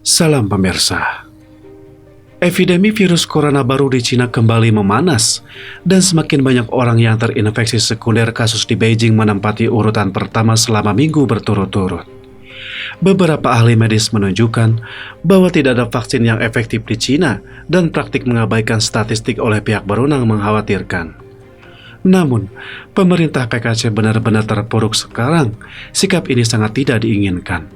Salam pemirsa. Epidemi virus corona baru di Cina kembali memanas dan semakin banyak orang yang terinfeksi sekunder kasus di Beijing menempati urutan pertama selama minggu berturut-turut. Beberapa ahli medis menunjukkan bahwa tidak ada vaksin yang efektif di Cina dan praktik mengabaikan statistik oleh pihak berwenang mengkhawatirkan. Namun, pemerintah PKC benar-benar terpuruk sekarang. Sikap ini sangat tidak diinginkan.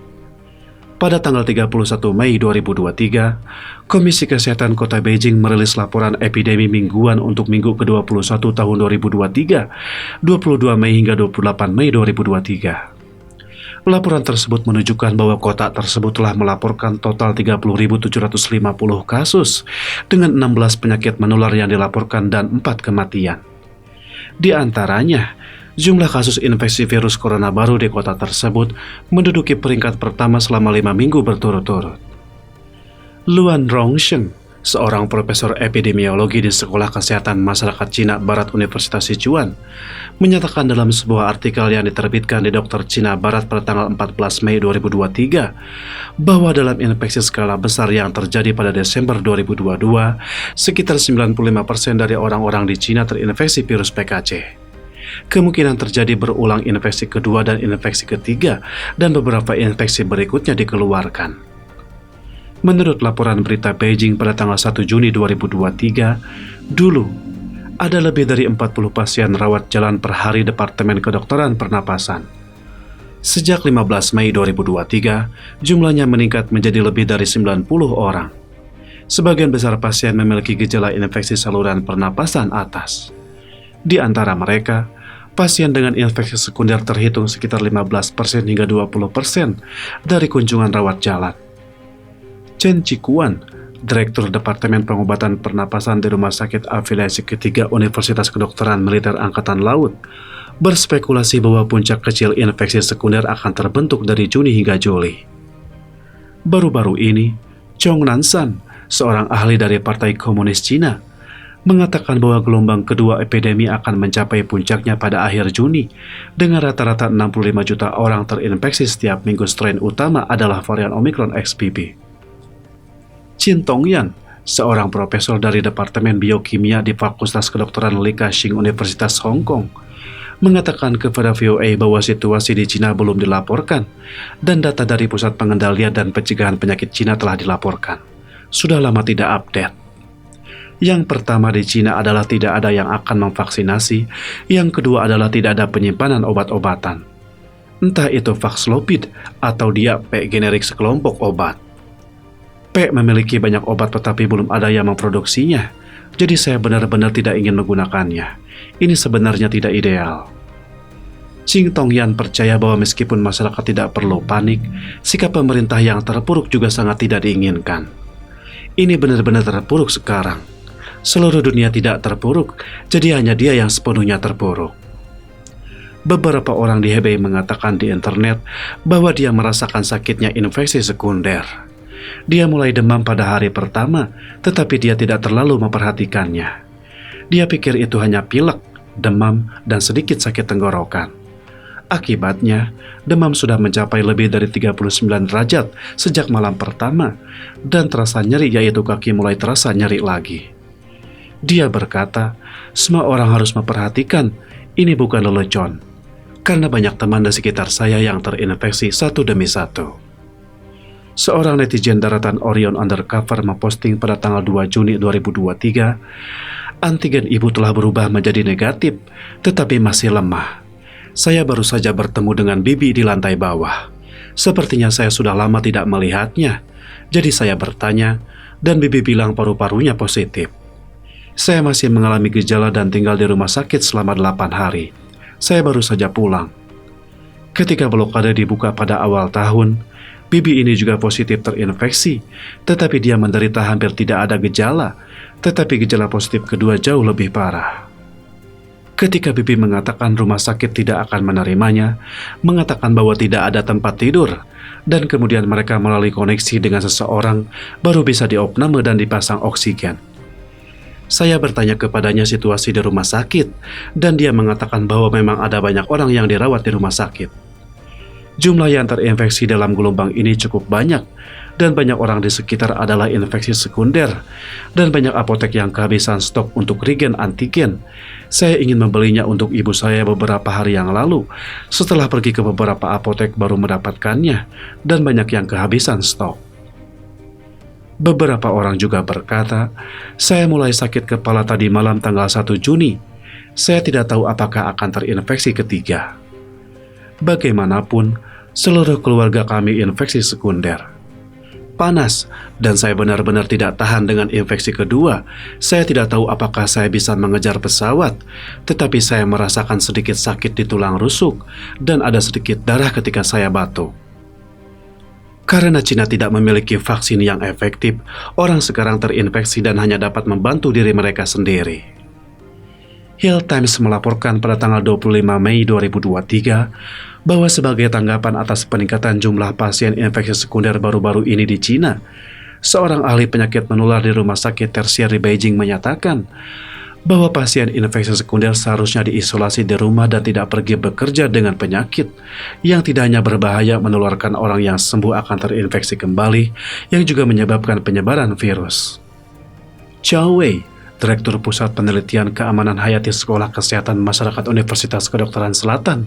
Pada tanggal 31 Mei 2023, Komisi Kesehatan Kota Beijing merilis laporan epidemi mingguan untuk minggu ke-21 tahun 2023, 22 Mei hingga 28 Mei 2023. Laporan tersebut menunjukkan bahwa kota tersebut telah melaporkan total 30.750 kasus dengan 16 penyakit menular yang dilaporkan dan 4 kematian. Di antaranya, jumlah kasus infeksi virus corona baru di kota tersebut menduduki peringkat pertama selama 5 minggu berturut-turut. Luan Rongsheng, seorang profesor epidemiologi di Sekolah Kesehatan Masyarakat Cina Barat Universitas Sichuan, menyatakan dalam sebuah artikel yang diterbitkan di Dokter Cina Barat pada tanggal 14 Mei 2023 bahwa dalam infeksi skala besar yang terjadi pada Desember 2022, sekitar 95% dari orang-orang di Cina terinfeksi virus PKC. Kemungkinan terjadi berulang infeksi kedua dan infeksi ketiga, dan beberapa infeksi berikutnya dikeluarkan. Menurut laporan berita Beijing pada tanggal 1 Juni 2023, dulu ada lebih dari 40 pasien rawat jalan per hari Departemen Kedokteran Pernapasan. Sejak 15 Mei 2023, jumlahnya meningkat menjadi lebih dari 90 orang. Sebagian besar pasien memiliki gejala infeksi saluran pernapasan atas. Di antara mereka, pasien dengan infeksi sekunder terhitung sekitar 15% hingga 20% dari kunjungan rawat jalan. Chen Chikuan, Direktur Departemen Pengobatan Pernapasan di Rumah Sakit Afiliasi Ketiga Universitas Kedokteran Militer Angkatan Laut, berspekulasi bahwa puncak kecil infeksi sekunder akan terbentuk dari Juni hingga Juli. Baru-baru ini, Chong Nanshan, seorang ahli dari Partai Komunis Cina, mengatakan bahwa gelombang kedua epidemi akan mencapai puncaknya pada akhir Juni dengan rata-rata 65 juta orang terinfeksi setiap minggu. Strain utama adalah varian Omicron XBB. Qin Tongyan, seorang profesor dari Departemen Biokimia di Fakultas Kedokteran Li Ka-shing Universitas Hong Kong, mengatakan kepada VOA bahwa situasi di Cina belum dilaporkan dan data dari Pusat Pengendalian dan Pencegahan Penyakit Cina telah dilaporkan. Sudah lama tidak update. Yang pertama di Cina adalah tidak ada yang akan memvaksinasi, yang kedua adalah tidak ada penyimpanan obat-obatan. Entah itu Paxlovid atau Diap generik sekelompok obat. P memiliki banyak obat tetapi belum ada yang memproduksinya, jadi saya benar-benar tidak ingin menggunakannya. Ini sebenarnya tidak ideal. Qin Tongyan percaya bahwa meskipun masyarakat tidak perlu panik, sikap pemerintah yang terpuruk juga sangat tidak diinginkan. Ini benar-benar terpuruk sekarang. Seluruh dunia tidak terpuruk, jadi hanya dia yang sepenuhnya terpuruk. Beberapa orang di Hebei mengatakan di internet bahwa dia merasakan sakitnya infeksi sekunder. Dia mulai demam pada hari pertama, tetapi dia tidak terlalu memperhatikannya. Dia pikir itu hanya pilek, demam, dan sedikit sakit tenggorokan. Akibatnya, demam sudah mencapai lebih dari 39 derajat sejak malam pertama, dan terasa nyeri, yaitu kaki mulai terasa nyeri lagi. Dia berkata, semua orang harus memperhatikan, ini bukan lelecon, karena banyak teman di sekitar saya yang terinfeksi satu demi satu. Seorang netizen daratan Orion Undercover memposting pada tanggal 2 Juni 2023, antigen ibu telah berubah menjadi negatif, tetapi masih lemah. Saya baru saja bertemu dengan Bibi di lantai bawah. Sepertinya saya sudah lama tidak melihatnya, jadi saya bertanya, dan Bibi bilang paru-parunya positif. Saya masih mengalami gejala dan tinggal di rumah sakit selama 8 hari. Saya baru saja pulang. Ketika blokade dibuka pada awal tahun, Bibi ini juga positif terinfeksi, tetapi dia menderita hampir tidak ada gejala, tetapi gejala positif kedua jauh lebih parah. Ketika Bibi mengatakan rumah sakit tidak akan menerimanya, mengatakan bahwa tidak ada tempat tidur, dan kemudian mereka melalui koneksi dengan seseorang baru bisa diopname dan dipasang oksigen. Saya bertanya kepadanya situasi di rumah sakit, dan dia mengatakan bahwa memang ada banyak orang yang dirawat di rumah sakit. Jumlah yang terinfeksi dalam gelombang ini cukup banyak, dan banyak orang di sekitar adalah infeksi sekunder, dan banyak apotek yang kehabisan stok untuk regen antigen. Saya ingin membelinya untuk ibu saya beberapa hari yang lalu. Setelah pergi ke beberapa apotek baru mendapatkannya, dan banyak yang kehabisan stok. Beberapa orang juga berkata, saya mulai sakit kepala tadi malam tanggal 1 Juni. Saya tidak tahu apakah akan terinfeksi ketiga. Bagaimanapun, seluruh keluarga kami infeksi sekunder. Panas, dan saya benar-benar tidak tahan dengan infeksi kedua. Saya tidak tahu apakah saya bisa mengejar pesawat, tetapi saya merasakan sedikit sakit di tulang rusuk, dan ada sedikit darah ketika saya batuk. Karena Cina tidak memiliki vaksin yang efektif, orang sekarang terinfeksi dan hanya dapat membantu diri mereka sendiri. Hill Times melaporkan pada tanggal 25 Mei 2023 bahwa sebagai tanggapan atas peningkatan jumlah pasien infeksi sekunder baru-baru ini di Cina, seorang ahli penyakit menular di rumah sakit tersier di Beijing menyatakan bahwa pasien infeksi sekunder seharusnya diisolasi di rumah dan tidak pergi bekerja dengan penyakit yang tidak hanya berbahaya menularkan orang yang sembuh akan terinfeksi kembali, yang juga menyebabkan penyebaran virus. Zhao Wei, Direktur Pusat Penelitian Keamanan Hayati Sekolah Kesehatan Masyarakat Universitas Kedokteran Selatan,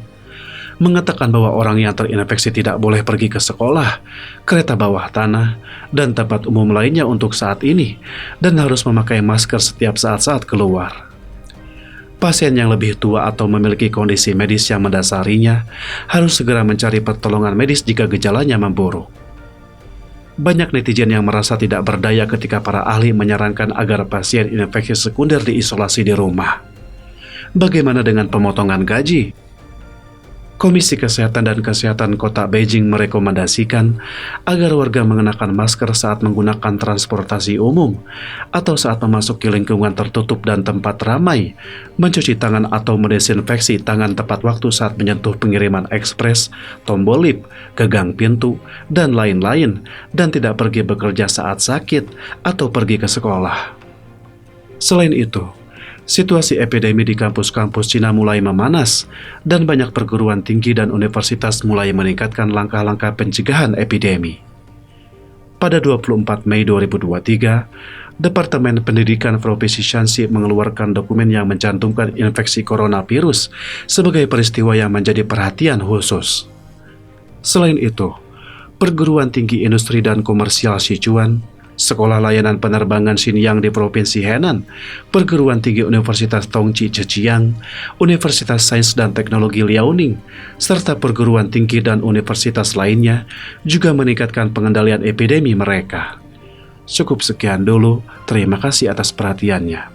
mengatakan bahwa orang yang terinfeksi tidak boleh pergi ke sekolah, kereta bawah tanah, dan tempat umum lainnya untuk saat ini, dan harus memakai masker setiap saat-saat keluar. Pasien yang lebih tua atau memiliki kondisi medis yang mendasarinya harus segera mencari pertolongan medis jika gejalanya memburuk. Banyak netizen yang merasa tidak berdaya ketika para ahli menyarankan agar pasien infeksi sekunder diisolasi di rumah. Bagaimana dengan pemotongan gaji? Komisi Kesehatan dan Kesehatan Kota Beijing merekomendasikan agar warga mengenakan masker saat menggunakan transportasi umum atau saat memasuki lingkungan tertutup dan tempat ramai, mencuci tangan atau mendesinfeksi tangan tepat waktu saat menyentuh pengiriman ekspres, tombol lift, gagang pintu, dan lain-lain, dan tidak pergi bekerja saat sakit atau pergi ke sekolah. Selain itu, situasi epidemi di kampus-kampus Cina mulai memanas, dan banyak perguruan tinggi dan universitas mulai meningkatkan langkah-langkah pencegahan epidemi. Pada 24 Mei 2023, Departemen Pendidikan Provinsi Shanxi mengeluarkan dokumen yang mencantumkan infeksi coronavirus sebagai peristiwa yang menjadi perhatian khusus. Selain itu, Perguruan Tinggi Industri dan Komersial Sichuan, Sekolah Layanan Penerbangan Xinyang di Provinsi Henan, Perguruan Tinggi Universitas Tongji Zhejiang, Universitas Sains dan Teknologi Liaoning, serta perguruan tinggi dan universitas lainnya juga meningkatkan pengendalian epidemi mereka. Cukup sekian dulu, terima kasih atas perhatiannya.